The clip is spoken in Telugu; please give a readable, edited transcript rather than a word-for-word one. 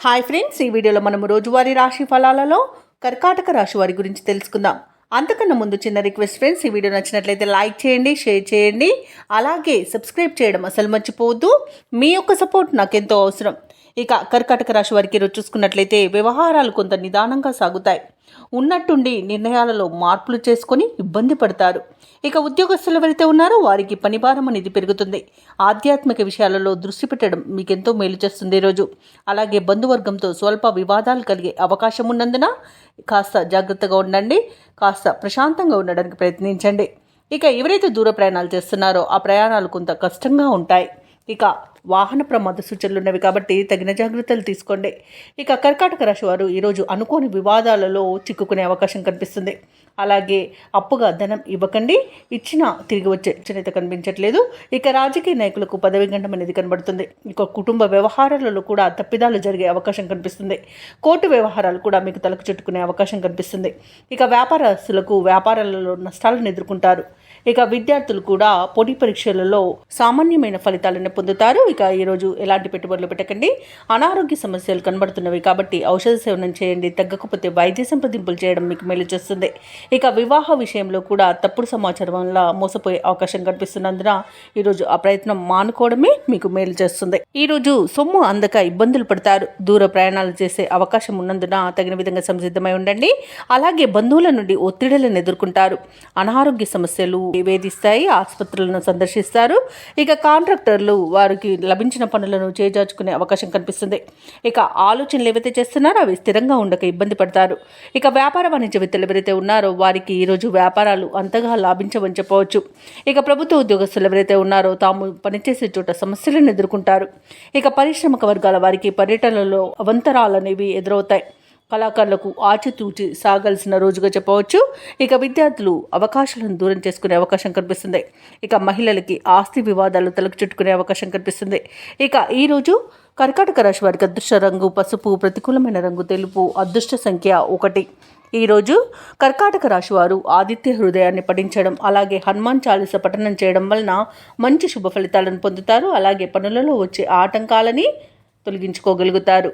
హాయ్ ఫ్రెండ్స్, ఈ వీడియోలో మనం రోజువారీ రాశి ఫలాలలో కర్కాటక రాశి వారి గురించి తెలుసుకుందాం. అంతకన్నా ముందు చిన్న రిక్వెస్ట్ ఫ్రెండ్స్, ఈ వీడియో నచ్చినట్లయితే లైక్ చేయండి, షేర్ చేయండి, అలాగే సబ్స్క్రైబ్ చేయడం అసలు మర్చిపోవద్దు. మీ యొక్క సపోర్ట్ నాకెంతో అవసరం. ఇక కర్కాటక రాశి వారికి ఈరోజు చూసుకున్నట్లయితే వ్యవహారాలు కొంత నిదానంగా సాగుతాయి. ఉన్నట్టుండి నిర్ణయాలలో మార్పులు చేసుకొని ఇబ్బంది పడతారు. ఇక ఉద్యోగస్తులు ఎవరైతే ఉన్నారో వారికి పనిభారం అనేది పెరుగుతుంది. ఆధ్యాత్మిక విషయాలలో దృష్టి పెట్టడం మీకెంతో మేలు చేస్తుంది ఈరోజు. అలాగే బంధువర్గంతో స్వల్ప వివాదాలు కలిగే అవకాశం ఉన్నందున కాస్త జాగ్రత్తగా ఉండండి. కాస్త ప్రశాంతంగా ఉండడానికి ప్రయత్నించండి. ఇక ఎవరైతే దూర ప్రయాణాలు చేస్తున్నారో ఆ ప్రయాణాలు కొంత కష్టంగా ఉంటాయి. ఇక వాహన ప్రమాద సూచనలు ఉన్నవి కాబట్టి తగిన జాగ్రత్తలు తీసుకోండి. ఇక కర్కాటక రాశి వారు ఈరోజు అనుకోని వివాదాలలో చిక్కుకునే అవకాశం కనిపిస్తుంది. అలాగే అప్పుగా ధనం ఇవ్వకండి, ఇచ్చినా తిరిగి వచ్చే చరిత కనిపించట్లేదు. ఇక రాజకీయ నాయకులకు పదవి గండం అనేది కనబడుతుంది. ఇక కుటుంబ వ్యవహారాలలో కూడా తప్పిదాలు జరిగే అవకాశం కనిపిస్తుంది. కోర్టు వ్యవహారాలు కూడా మీకు తలకు చుట్టుకునే అవకాశం కనిపిస్తుంది. ఇక వ్యాపారస్తులకు వ్యాపారాలలో నష్టాలను ఎదుర్కొంటారు. ఇక విద్యార్థులు కూడా పోటీ పరీక్షలలో సామాన్యమైన ఫలితాలను పొందుతారు. ఇక ఈరోజు ఎలాంటి పెట్టుబడులు పెట్టకండి. అనారోగ్య సమస్యలు కనబడుతున్నవి కాబట్టి ఔషధ సేవనం చేయండి. తగ్గకపోతే వైద్య సంప్రదింపులు చేయడం మీకు మేలు చేస్తుంది. ఇక వివాహ విషయంలో కూడా తప్పుడు సమాచారం వల్ల మోసపోయే అవకాశం కనిపిస్తున్నందున ఈరోజు ఆ ప్రయత్నం మానుకోవడమే మీకు మేలు చేస్తుంది. ఈరోజు సొమ్ము అందక ఇబ్బందులు పడతారు. దూర ప్రయాణాలు చేసే అవకాశం ఉన్నందున తగిన విధంగా సంసిద్ధమై ఉండండి. అలాగే బంధువుల నుండి ఒత్తిడులను ఎదుర్కొంటారు. అనారోగ్య సమస్యలు వేధిస్తాయి. ఆసుపత్రులను సందర్శిస్తారు. ఇక కాంట్రాక్టర్లు వారికి లభించిన పనులను చేజార్చుకునే అవకాశం కనిపిస్తుంది. ఇక ఆలోచనలు ఏవైతే చేస్తున్నారో అవి స్థిరంగా ఉండక ఇబ్బంది పడతారు. ఇక వ్యాపార వాణిజ్యవేత్తలు ఎవరైతే ఉన్నారో వారికి ఈరోజు వ్యాపారాలు అంతగా లాభించవని చెప్పవచ్చు. ఇక ప్రభుత్వ ఉద్యోగస్తులు ఎవరైతే ఉన్నారో తాము పనిచేసే చోట సమస్యలను ఎదుర్కొంటారు. ఇక పారిశ్రామిక వర్గాల వారికి పర్యటనలో అవంతరాలు అనేవి ఎదురవుతాయి. కళాకారులకు ఆచితూచి సాగాల్సిన రోజుగా చెప్పవచ్చు. ఇక విద్యార్థులు అవకాశాలను దూరం చేసుకునే అవకాశం కనిపిస్తుంది. ఇక మహిళలకి ఆస్తి వివాదాలు తలకు చుట్టుకునే అవకాశం కనిపిస్తుంది. ఇక ఈరోజు కర్కాటక రాశి వారికి అదృష్ట రంగు పసుపు, ప్రతికూలమైన రంగు తెలుపు, అదృష్ట సంఖ్య 1. ఈరోజు కర్కాటక రాశి వారు ఆదిత్య హృదయాన్ని పఠించడం, అలాగే హనుమాన్ చాలీస పఠనం చేయడం వలన మంచి శుభ ఫలితాలను పొందుతారు. అలాగే పనులలో వచ్చే ఆటంకాలని తొలగించుకోగలుగుతారు.